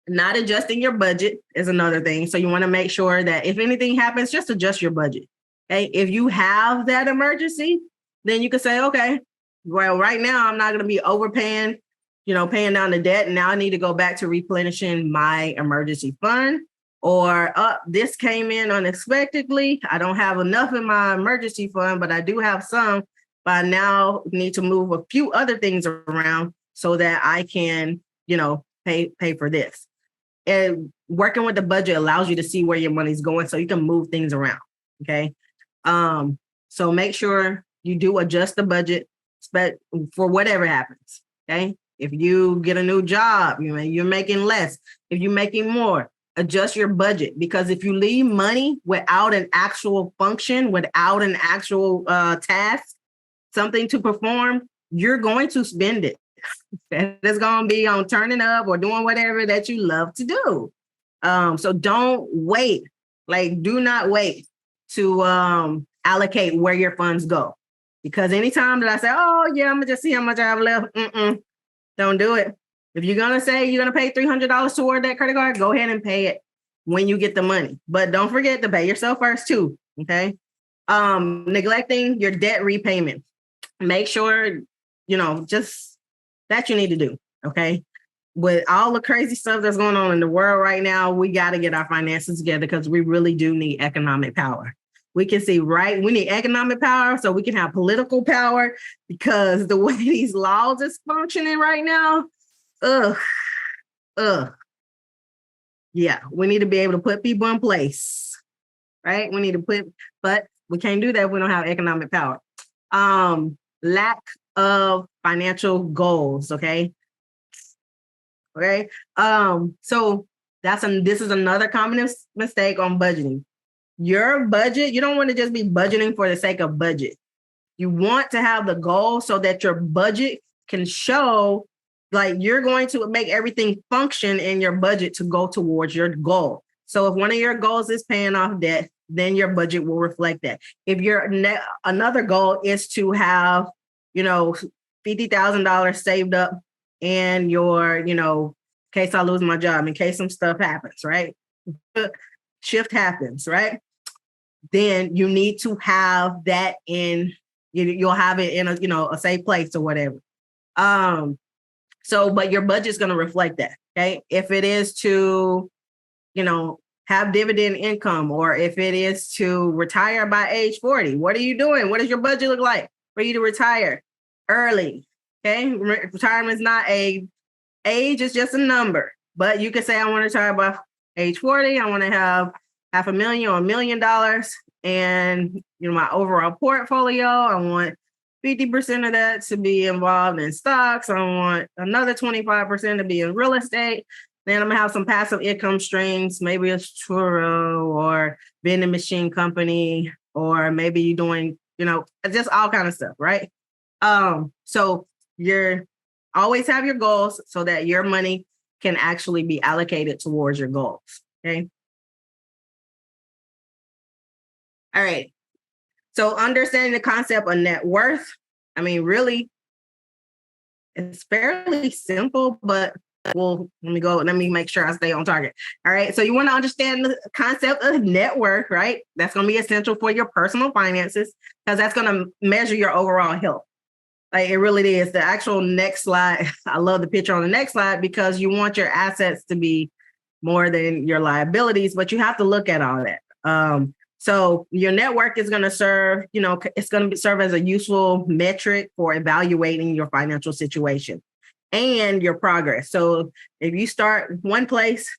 Not adjusting your budget is another thing. So you want to make sure that if anything happens, just adjust your budget. Okay. If you have that emergency, then you can say, okay, well, right now I'm not going to be overpaying, paying down the debt. And now I need to go back to replenishing my emergency fund. Or this came in unexpectedly. I don't have enough in my emergency fund, but I do have some. But I now need to move a few other things around so that I can, pay for this. And working with the budget allows you to see where your money's going so you can move things around. Okay. So make sure you do adjust the budget for whatever happens. Okay. If you get a new job, you're making less. If you're making more, adjust your budget, because if you leave money without an actual function, without an actual task, something to perform, you're going to spend it. It's going to be on turning up or doing whatever that you love to do. So don't wait. Do not wait to allocate where your funds go. Because anytime that I say, oh, yeah, I'm going to just see how much I have left, don't do it. If you're going to say you're going to pay $300 toward that credit card, go ahead and pay it when you get the money. But don't forget to pay yourself first, too. Okay. Neglecting your debt repayment. Make sure, just that you need to do. Okay. With all the crazy stuff that's going on in the world right now, we got to get our finances together because we really do need economic power. We can see, we need economic power so we can have political power, because the way these laws is functioning right now, yeah, we need to be able to put people in place, right? But we can't do that if we don't have economic power. Lack of financial goals, okay? Okay. So this is another common mistake on budgeting. Your budget, you don't want to just be budgeting for the sake of budget. You want to have the goal so that your budget can show you're going to make everything function in your budget to go towards your goal. So if one of your goals is paying off debt, then your budget will reflect that. If another goal is to have, $50,000 saved up and your, in case I lose my job, in case some stuff happens, right? Shift happens, right? Then you need to have that you'll have it in a safe place or whatever. But your budget's going to reflect that. Okay. If it is to, have dividend income, or if it is to retire by age 40, what are you doing? What does your budget look like for you to retire early? Okay. Retirement is not age, is just a number, but you can say, I want to retire by age 40. I want to have $500,000 or $1 million. And, my overall portfolio, I want 50% of that to be involved in stocks. I want another 25% to be in real estate. Then I'm going to have some passive income streams, maybe a Turo or vending machine company, or maybe you're doing, just all kind of stuff, right? So you're always have your goals so that your money can actually be allocated towards your goals, okay? All right. So understanding the concept of net worth, really, it's fairly simple, but let me make sure I stay on target. All right. So you want to understand the concept of net worth, right? That's going to be essential for your personal finances, because that's going to measure your overall health. It really is. The actual next slide, I love the picture on the next slide, because you want your assets to be more than your liabilities, but you have to look at all that. So your net worth is going to serve, it's going to serve as a useful metric for evaluating your financial situation and your progress. So if you start one place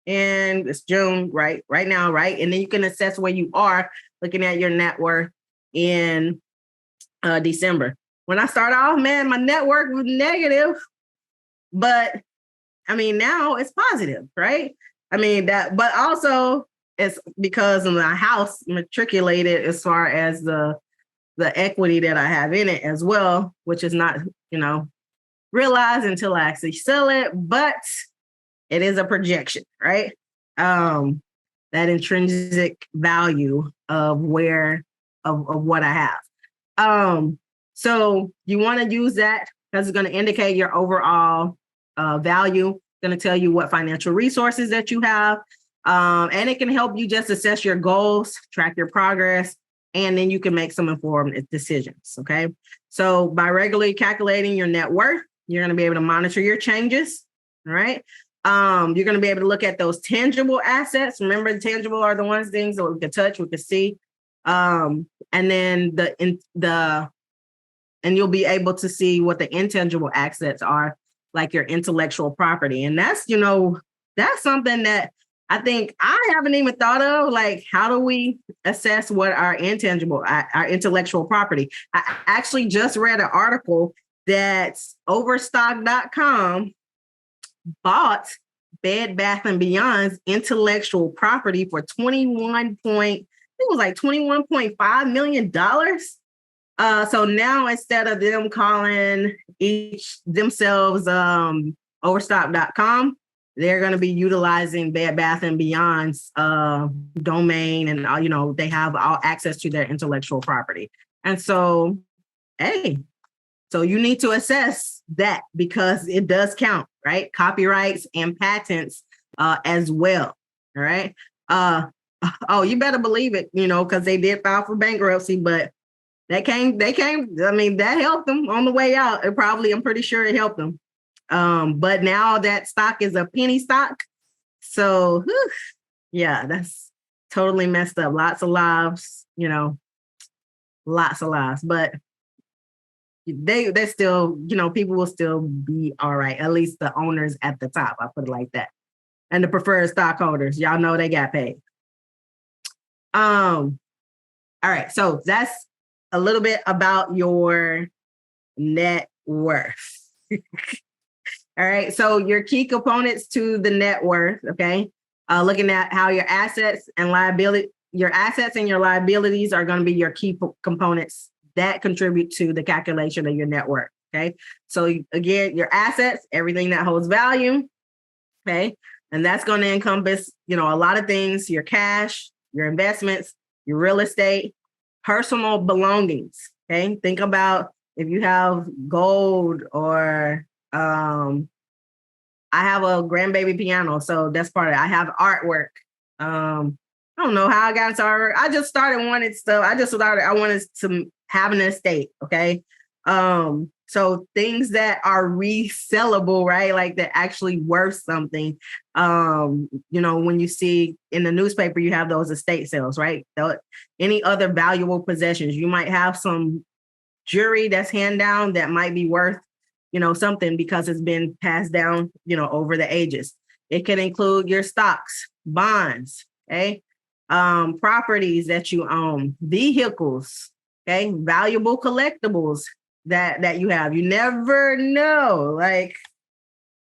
and it's June, right now, right? And then you can assess where you are looking at your net worth in December. When I started off, man, my net worth was negative, but now it's positive, right? But also it's because of my house matriculated as far as the equity that I have in it as well, which is not, realized until I actually sell it, but it is a projection, right? That intrinsic value of what I have. So you want to use that because it's going to indicate your overall value going to tell you what financial resources that you have. And it can help you just assess your goals, track your progress, and then you can make some informed decisions. Okay. So by regularly calculating your net worth, you're going to be able to monitor your changes. All right. You're going to be able to look at those tangible assets. Remember, the tangible are the ones things that we can touch, we can see. And then and you'll be able to see what the intangible assets are, like your intellectual property. And that's something that I think I haven't even thought of. Like, how do we assess what our intellectual property? I actually just read an article that Overstock.com bought Bed Bath & Beyond's intellectual property for $21.5 million. So now instead of them calling themselves Overstock.com, they're going to be utilizing Bed Bath & Beyond's domain, and they have all access to their intellectual property. And so, so you need to assess that because it does count, right? Copyrights and patents as well. All right. You better believe it, because they did file for bankruptcy, but that helped them on the way out. I'm pretty sure it helped them. But now that stock is a penny stock. So yeah, that's totally messed up. Lots of lives, lots of lives, but they still, people will still be all right. At least the owners at the top, I put it like that. And the preferred stockholders, y'all know they got paid. All right. So that's a little bit about your net worth. All right. So your key components to the net worth. Okay. Looking at how your assets and your liabilities are going to be your key components that contribute to the calculation of your net worth. Okay. So again, your assets, everything that holds value. Okay. And that's going to encompass, a lot of things: your cash, your investments, your real estate, personal belongings. Okay. Think about if you have gold or, I have a grandbaby piano. So that's part of it. I have artwork. I don't know how I got into artwork. I just started wanting stuff. I wanted to have an estate. Okay. So things that are resellable, right? Like they're actually worth something. When you see in the newspaper, you have those estate sales, right? Any other valuable possessions. You might have some jewelry that's hand down that might be worth, something because it's been passed down, over the ages. It can include your stocks, bonds, okay? Properties that you own, vehicles, okay? Valuable collectibles that you have. You never know.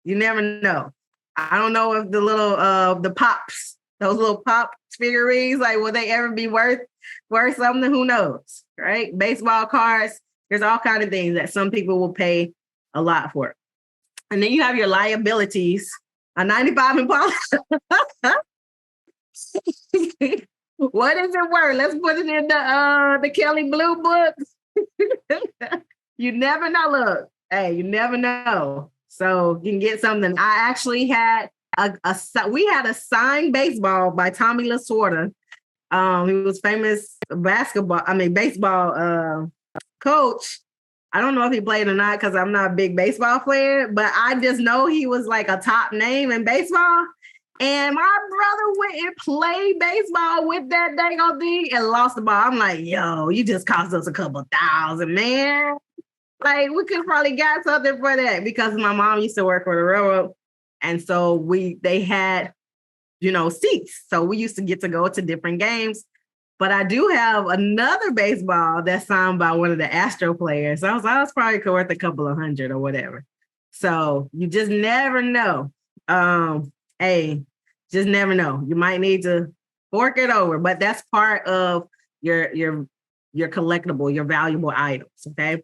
You never know. I don't know if the little the pops, those little pop figurines, will they ever be worth something? Who knows, right? Baseball cards. There's all kinds of things that some people will pay a lot for. And then you have your liabilities. A 95 Impala. What is it worth? Let's put it in the Kelly Blue book. You never know. Look, hey, you never know. So you can get something. I actually had we had a signed baseball by Tommy Lasorda. He was famous baseball coach. I don't know if he played or not because I'm not a big baseball player, but I just know he was like a top name in baseball. And my brother went and played baseball with that dang old thing and lost the ball. I'm like, yo, you just cost us a couple $1,000, man. Like, we could probably got something for that because my mom used to work for the railroad. And so they had, seats. So we used to get to go to different games. But I do have another baseball that's signed by one of the Astro players. So I was probably worth a couple of $100 or whatever. So you just never know. Just never know. You might need to fork it over, but that's part of your collectible, your valuable items. Okay.